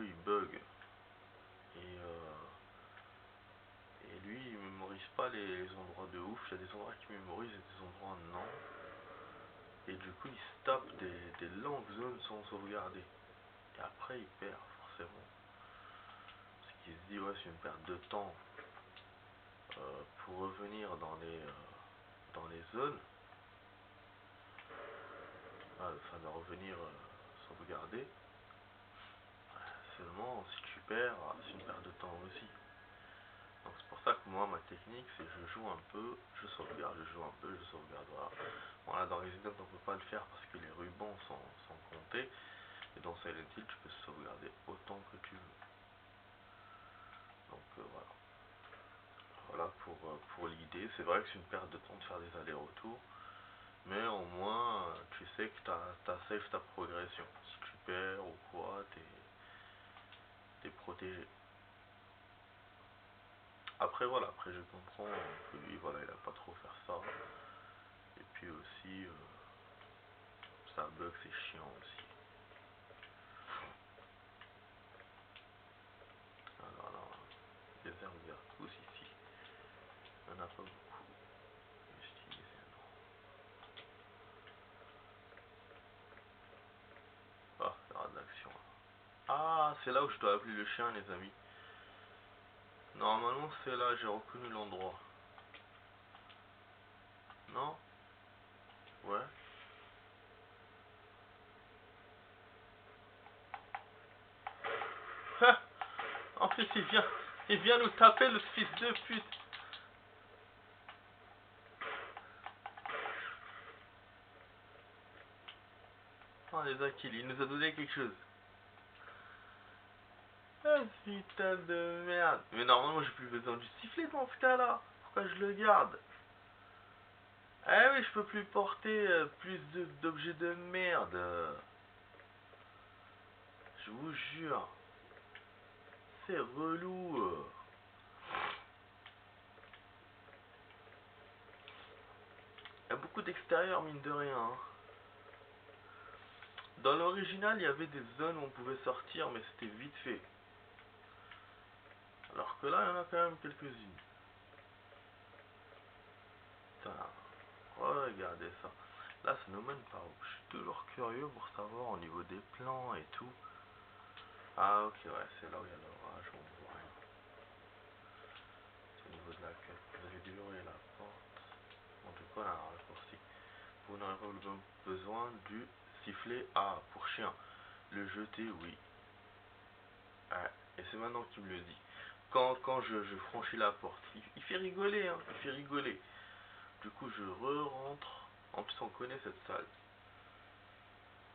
jeu il bug. Et lui il mémorise pas les endroits de ouf. Il y a des endroits qu'il mémorise et des endroits non. Et du coup il se tape des longues zones sans sauvegarder. Et après il perd forcément. Parce qu'il se dit ouais c'est une perte de temps pour revenir dans les zones. Enfin de revenir sauvegarder. Seulement si tu perds, c'est une perte de temps aussi. Donc c'est pour ça que moi ma technique c'est je joue un peu, je sauvegarde, je joue un peu, je sauvegarde. Voilà. Bon là dans Resident on peut pas le faire parce que les rubans sont comptés. Et dans Silent Hill tu peux sauvegarder autant que tu veux. Donc voilà. Voilà pour l'idée. C'est vrai que c'est une perte de temps de faire des allers-retours. Mais au moins tu sais que t'as save ta progression. Si tu perds ou quoi, t'es protégé. Après voilà, après je comprends que lui voilà il a pas trop faire ça. Et puis aussi ça bug, c'est chiant aussi. Alors là, des herbes vertes tous ici. Il n'y en a pas beaucoup. Utiliser non. Ah, il y aura de l'action. Ah, c'est là où je dois appeler le chien les amis. Normalement c'est là, j'ai reconnu l'endroit. Non? Ouais. En plus il vient nous taper le fils de pute. Oh les Akil, il nous a donné quelque chose. Ah putain de merde. Mais normalement j'ai plus besoin du sifflet dans ce cas là. Pourquoi je le garde? Ah oui je peux plus porter plus d'objets de merde. Je vous jure. C'est relou. Il y a beaucoup d'extérieur mine de rien. Hein. Dans l'original il y avait des zones où on pouvait sortir mais c'était vite fait. Alors que là il y en a quand même quelques-unes. Putain. Regardez ça. Là ça nous mène par où? Je suis toujours curieux pour savoir au niveau des plans et tout. Ah ok ouais c'est là où il y a l'orage, on voit rien. C'est au niveau de la quête. Vous avez déverrouillé la porte. Bon du coup on a un raccourci. Vous n'aurez pas besoin du sifflet A pour chien. Le jeter oui. Ah, et c'est maintenant qu'il me le dit. Quand je franchis la porte. Il fait rigoler hein. Il fait rigoler. Du coup je re-rentre. En plus on connaît cette salle.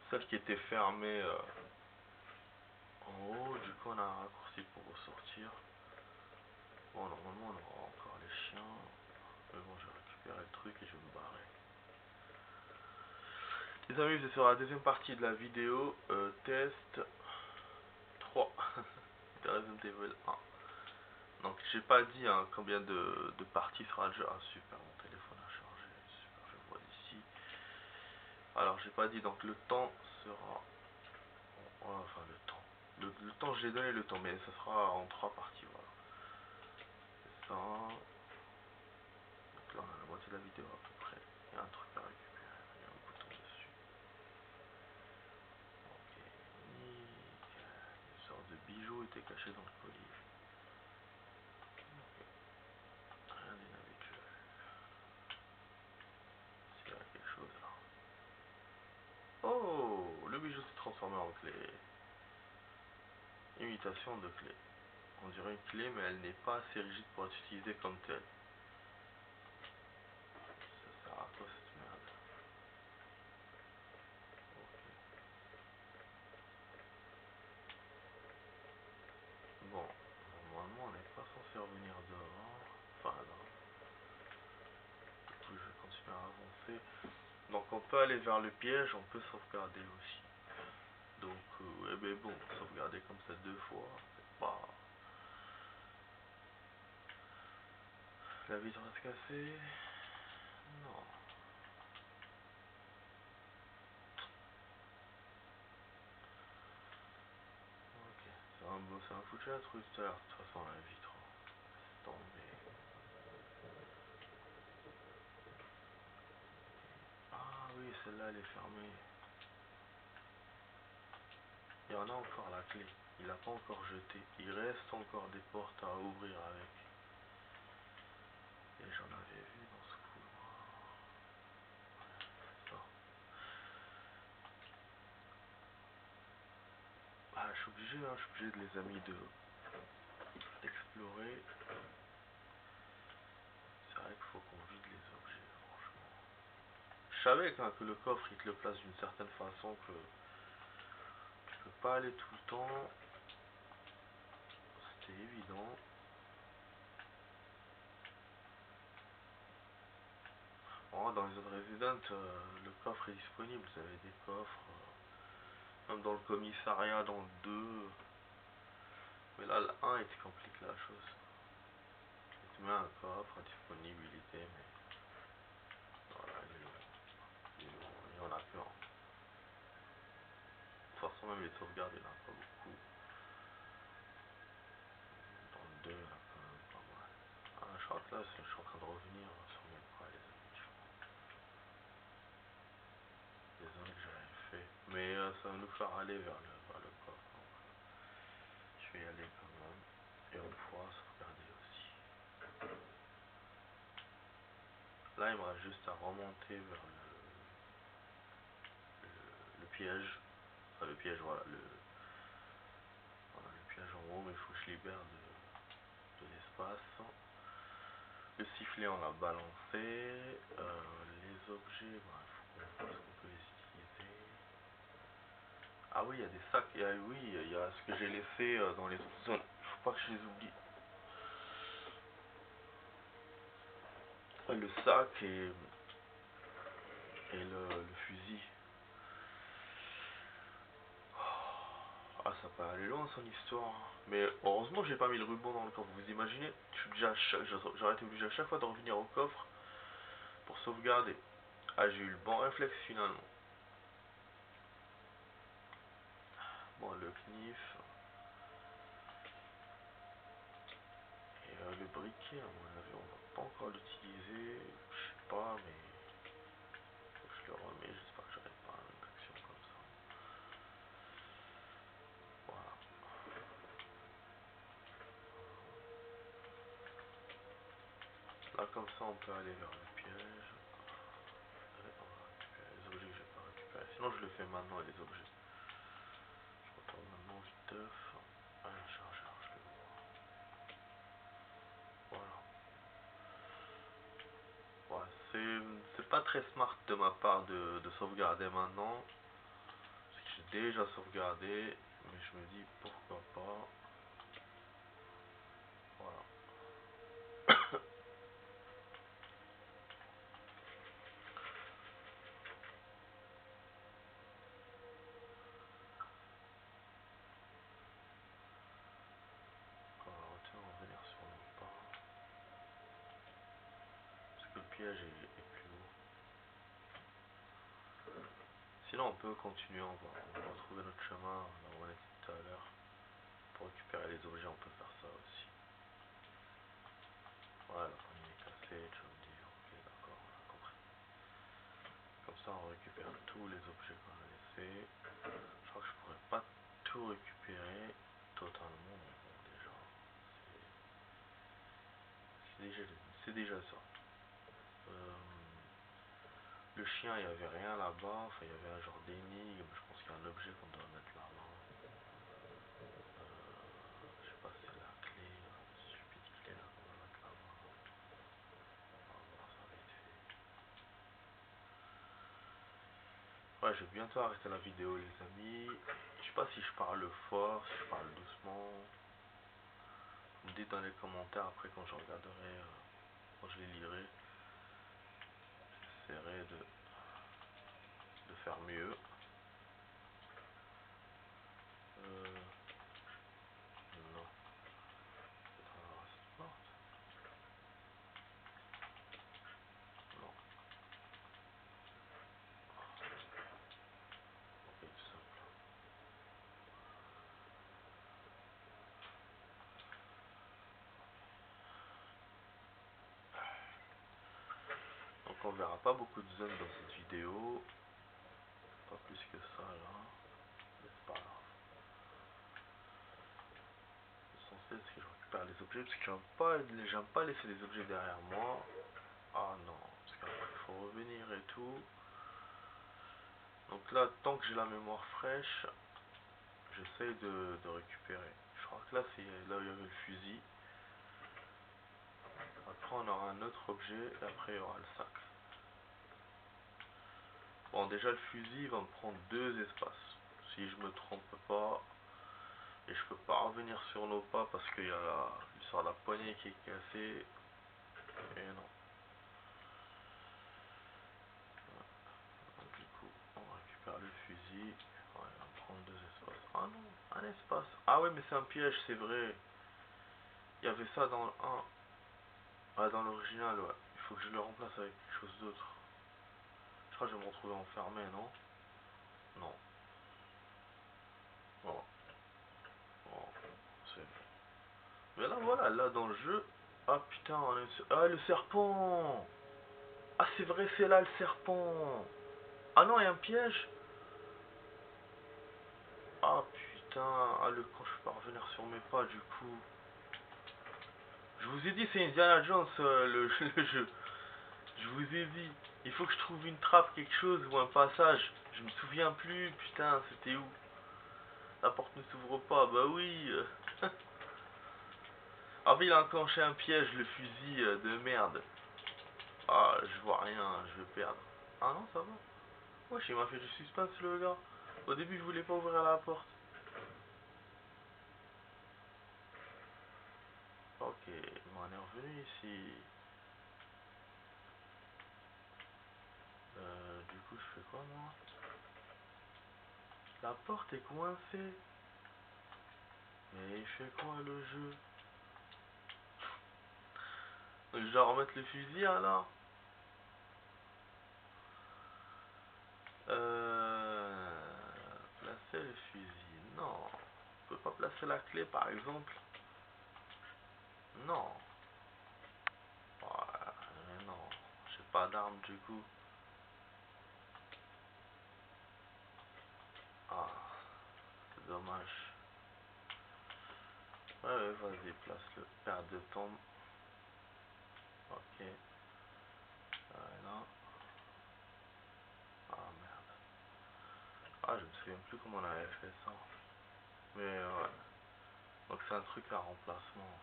Celle qui était fermée en haut, du coup on a un raccourci pour ressortir. Bon normalement on aura encore les chiens. Mais bon je vais récupérer le truc et je vais me barrer. Les amis c'est sur la deuxième partie de la vidéo. Test 3 de Resident Evil 1. Donc j'ai pas dit hein, combien de parties sera le jeu. Ah super mon téléphone a chargé. Super je le vois d'ici. Alors j'ai pas dit donc le temps sera. Enfin le temps. Le temps j'ai donné le temps mais ça sera en 3 parties voilà. Ça. Donc là on a la moitié de la vidéo à peu près. Il y a un truc à récupérer. Il y a un bouton dessus. Ok, nickel. Une sorte de bijou était caché dans le colis. Ok. Rien d'inhabituel. S'il y a quelque chose là. Oh, le bijou s'est transformé en clé. Imitation de clé. On dirait une clé mais elle n'est pas assez rigide pour être utilisée comme telle. Ça sert à quoi cette merde? Ok. Bon, normalement on n'est pas censé revenir dehors. Enfin non. Du coup je vais continuer à avancer. Donc on peut aller vers le piège, on peut sauvegarder aussi. Donc eh ben bon, sauvegarder comme ça 2 fois, c'est pas... La vitre va se casser. Non. Ok, ça bon, ça m'a foutu la trouille tout à l'heure, de toute façon, la vitre. Laisse tomber. Ah oui, celle-là, elle est fermée. Il y en a encore la clé. Il n'a pas encore jeté. Il reste encore des portes à ouvrir avec. Et j'en avais vu dans ce couloir. Ça. Ah, je suis obligé, hein, je suis obligé de les amis d'explorer. C'est vrai qu'il faut qu'on vide les objets, franchement. Je savais que le coffre il te le place d'une certaine façon que tu peux pas aller tout le temps. C'était évident. Oh, dans les autres Resident, le coffre est disponible. Vous avez des coffres. Même dans le commissariat, dans le 2. Mais là, le 1, il te complique la chose. Il te met un coffre, disponibilité, mais voilà, il y en a plein. De toute façon, même les sauvegardes, il n'y en a pas beaucoup. Dans le 2, il y en a quand même pas mal. Ah, je crois que là, je suis en train de revenir sur mes pas, les amis. Désolé que j'avais fait. Mais ça va nous faire aller vers le coffre. Donc, je vais y aller quand même. Et on pourra sauvegarder aussi. Là, il me reste juste à remonter vers le piège. Enfin, le piège, voilà, le piège en haut, mais il faut que je libère de l'espace. Le sifflet, on l'a balancé. Les objets, bah, il faut qu'on fasse qu'on peut les utiliser. Ah oui, il y a des sacs. Oui, il y a ce que j'ai laissé dans les autres zones. Il faut pas que je les oublie. Le sac et le fusil. Ah, ça peut aller loin son histoire. Mais heureusement j'ai pas mis le ruban dans le coffre. Vous imaginez, j'aurais été obligé à chaque fois de revenir au coffre pour sauvegarder. Ah, j'ai eu le bon réflexe finalement. Bon, le knif. Et le briquet, à mon avis, on va pas encore l'utiliser. Je sais pas, mais faut que je le remets. J'espère que j'aurai pas une action comme ça. Voilà. Là, comme ça, on peut aller vers le piège. Et on va récupérer les objets que j'ai pas récupérés. Sinon, je le fais maintenant, les objets. Je retourne maintenant viteuf. Ah, le chargeur, je le vois. Voilà. Ouais, c'est pas très smart de ma part de sauvegarder maintenant. Parce que j'ai déjà sauvegardé. Mais je me dis pourquoi pas. Voilà. On va revenir sur nos pas. Parce que le piège est plus haut. Sinon on peut continuer, on va retrouver notre chemin là où on était tout à l'heure. Pour récupérer les objets on peut faire ça aussi. Voilà, la poignée est cassée, tu vas me dire, ok d'accord, on a compris. Comme ça on récupère tous les objets qu'on a laissés. Je crois que je pourrais pas tout récupérer totalement, mais bon déjà, c'est déjà ça. Euh, le chien, il n'y avait rien là-bas, enfin il y avait un genre d'énigme, je pense qu'il y a un objet qu'on doit mettre là-bas. Je sais pas si c'est la clé, cette stupide clé là qu'on va mettre là-bas. On va voir ça vite fait. Ouais, je vais bientôt arrêter la vidéo les amis. Je sais pas si je parle fort, si je parle doucement. Vous me dites dans les commentaires après quand je regarderai, quand je les lirai. J'essaierai de faire mieux. Non. Peut-être à cette porte. Non. Ok, tout simple. verra pas beaucoup de zones dans cette vidéo. Pas plus que ça là. Mais c'est pas grave. L'essentiel c'est que je récupère les objets parce que j'aime pas laisser les objets derrière moi. Ah non, parce qu'après il faut revenir et tout. Donc là, tant que j'ai la mémoire fraîche, j'essaye de récupérer. Je crois que là c'est là où il y avait le fusil. Après on aura un autre objet et après il y aura le sac. Bon, déjà le fusil va me prendre 2 espaces, si je me trompe pas. Et je peux pas revenir sur nos pas parce qu'il y a la poignée qui est cassée. Et non. Donc, du coup, on récupère le fusil. Ouais, il va me prendre 2 espaces. Ah non, un espace. Ah ouais, mais c'est un piège, c'est vrai. Il y avait ça dans le 1. Ah, dans l'original, ouais. Il faut que je le remplace avec quelque chose d'autre. Je crois que je vais me retrouver enfermé, non? Non. Bon. Bon. C'est bon. Mais là, voilà, là dans le jeu. Ah putain, on est... Ah, le serpent! Ah, c'est vrai, c'est là le serpent! Ah non, il y a un piège! Ah putain, ah, quand je peux revenir sur mes pas, du coup. Je vous ai dit, c'est Indiana Jones, le jeu. Je vous ai dit, il faut que je trouve une trappe, quelque chose, ou un passage. Je me souviens plus, putain, c'était où? La porte ne s'ouvre pas, bah oui. Ah, mais il a enclenché un piège, le fusil de merde. Ah, je vois rien, je vais perdre. Ah non, ça va. Wesh, il m'a fait du suspense, le gars. Au début, je voulais pas ouvrir la porte. Ok, on est revenu ici. Du coup, je fais quoi, moi? La porte est coincée. Mais il fait quoi, le jeu? Donc, je dois remettre le fusil, alors? Placer le fusil. Non. On peut pas placer la clé, par exemple? Non. Ouais, mais non. J'ai pas d'arme, du coup. Ah, c'est dommage. Ouais, ouais, vas-y, place-le. Perte de temps. Ok. Là. Ah, merde. Ah, je me souviens plus comment on avait fait ça. Mais ouais. Donc c'est un truc à remplacement.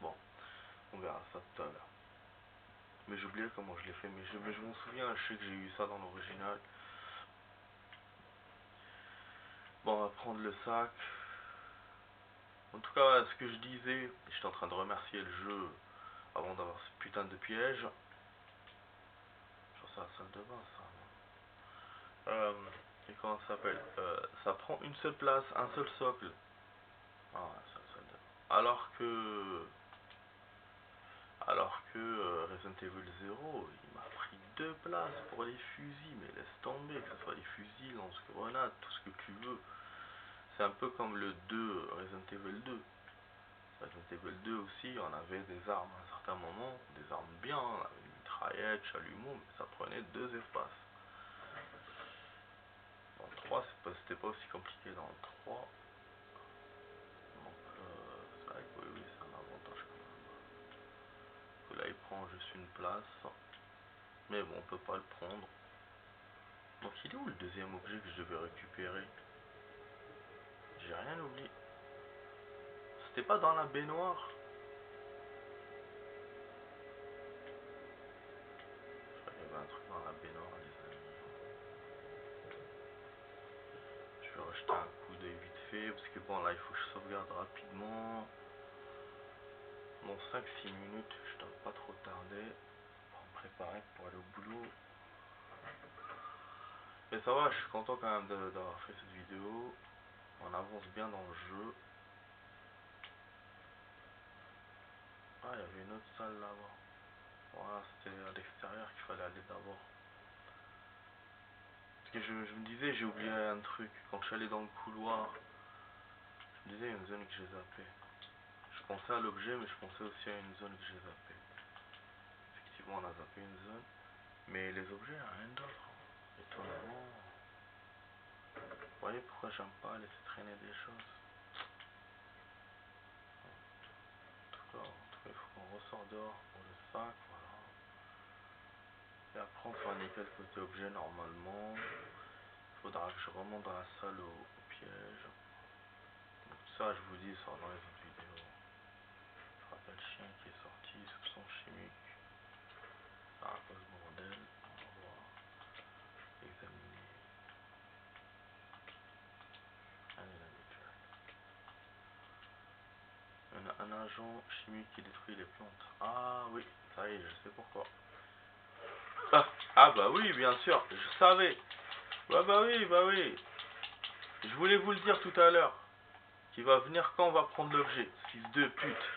Bon, on verra ça tout à l'heure. Mais j'ai oublié comment je l'ai fait. Mais je m'en souviens, je sais que j'ai eu ça dans l'original. Bon, on va prendre le sac. En tout cas, ce que je disais, j'étais en train de remercier le jeu avant d'avoir ce putain de piège. Genre, c'est la salle de bain, ça. Et comment ça s'appelle? Ça prend une seule place, un seul socle. Ah, ça, salle de bain. Alors que Resident Evil 0, il m'a pris 2 places pour les fusils, mais laisse tomber, que ce soit les fusils, lance-grenades, tout ce que tu veux. C'est un peu comme le 2, Resident Evil 2. Resident Evil 2 aussi, on avait des armes à un certain moment, des armes bien, on avait une mitraillette, chalumeau, mais ça prenait 2 espaces. Dans le 3, c'était pas aussi compliqué dans le 3. Donc, c'est vrai que oui, oui, c'est un avantage quand même. Que là, il prend juste une place. Mais bon, on peut pas le prendre. Donc, il est où le deuxième objet que je devais récupérer? J'ai rien oublié. C'était pas dans la baignoire? Je crois qu'il y avait un truc dans la baignoire, les amis. Je vais rejeter un coup d'œil vite fait, parce que bon, là, il faut que je sauvegarde rapidement. Dans 5-6 minutes, je dois pas trop tarder pour me préparer pour aller au boulot. Mais ça va, je suis content quand même d'avoir fait cette vidéo. On avance bien dans le jeu. Ah, il y avait une autre salle là-bas. Voilà, c'était à l'extérieur qu'il fallait aller d'abord. Parce que je me disais, j'ai oublié un truc. Quand je suis allé dans le couloir, Je disais une zone que j'ai zappée. Je pensais à l'objet, mais je pensais aussi à une zone que j'ai zappée. Effectivement, on a zappé une zone. Mais les objets, rien d'autre. Étonnamment. Vous voyez pourquoi j'aime pas laisser traîner des choses. En tout cas, il faut qu'on ressort dehors pour le sac, voilà. Et après, on fera nickel côté objet normalement. Il faudra que je remonte dans la salle au piège. Donc ça, je vous dis, ça dans les autres vidéos. Je rappelle le chien qui est sorti, soupçon chimique. Ah, quoi ce bordel. On va voir. Examiner. Allez, un agent chimique qui détruit les plantes. Ah oui, ça y est, je sais pourquoi. Ah bah oui, bien sûr, je savais. Bah oui, bah oui. Je voulais vous le dire tout à l'heure. Qu'il va venir quand on va prendre l'objet. Fils de pute.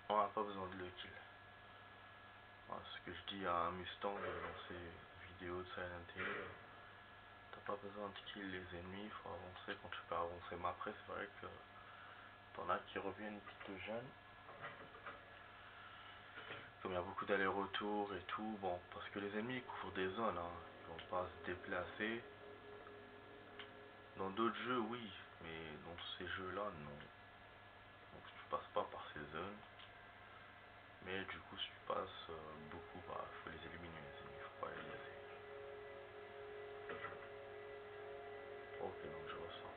On n'a pas besoin de le kill. Voilà, ce que je dis à un Mustang dans ses vidéos de Silent Hill. T'as pas besoin de kill les ennemis, il faut avancer quand tu peux avancer. Mais après, c'est vrai que t'en as qui reviennent qui te gênent. Comme il y a beaucoup d'allers-retours et tout, bon, parce que les ennemis ils couvrent des zones, hein, ils vont pas se déplacer. Dans d'autres jeux, oui, mais dans ces jeux-là, non. Donc tu passes pas par ces zones. Mais du coup, si tu passes beaucoup, bah, faut les éliminer les ennemis, faut pas les laisser. Ok, donc je ressors.